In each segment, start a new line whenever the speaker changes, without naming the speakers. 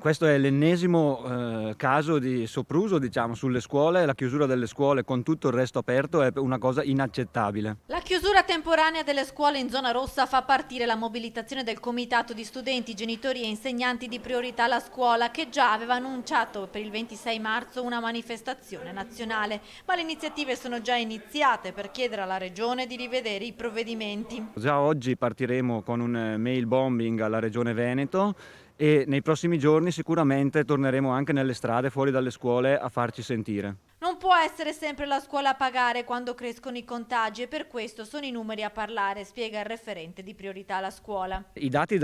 Questo è l'ennesimo caso di sopruso, diciamo, sulle scuole. La chiusura delle scuole con tutto il resto aperto è una cosa inaccettabile.
La chiusura temporanea delle scuole in zona rossa fa partire la mobilitazione del comitato di studenti, genitori e insegnanti di Priorità alla Scuola, che già aveva annunciato per il 26 marzo una manifestazione nazionale, ma le iniziative sono già iniziate per chiedere alla Regione di rivedere i provvedimenti.
Già oggi partiremo con un mail bombing alla Regione Veneto e nei prossimi giorni sicuramente torneremo anche nelle strade fuori dalle scuole a farci sentire.
Non può essere sempre la scuola a pagare quando crescono i contagi e per questo sono i numeri a parlare, spiega il referente di Priorità alla Scuola.
I dati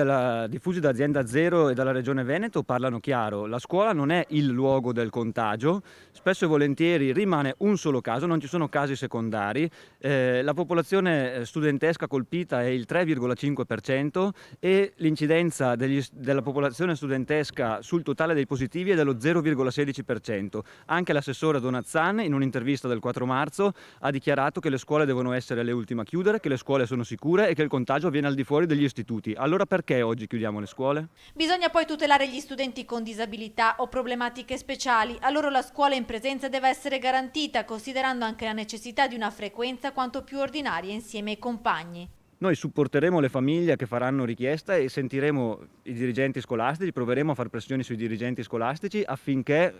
diffusi da Azienda Zero e dalla Regione Veneto parlano chiaro: la scuola non è il luogo del contagio, spesso e volentieri rimane un solo caso, non ci sono casi secondari, la popolazione studentesca colpita è il 3,5% e l'incidenza della popolazione studentesca sul totale dei positivi è dello 0,16%. Anche l'assessore Donazzan in un'intervista del 4 marzo ha dichiarato che le scuole devono essere le ultime a chiudere, che le scuole sono sicure e che il contagio avviene al di fuori degli istituti. Allora perché oggi chiudiamo le scuole?
Bisogna poi tutelare gli studenti con disabilità o problematiche speciali. A loro la scuola in presenza deve essere garantita, considerando anche la necessità di una frequenza quanto più ordinaria insieme ai compagni.
Noi supporteremo le famiglie che faranno richiesta e sentiremo i dirigenti scolastici, proveremo a far pressioni sui dirigenti scolastici affinché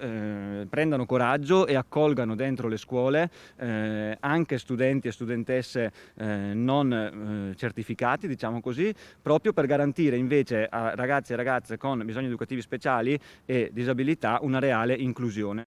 prendano coraggio e accolgano dentro le scuole anche studenti e studentesse non certificati, diciamo così, proprio per garantire invece a ragazzi e ragazze con bisogni educativi speciali e disabilità una reale inclusione.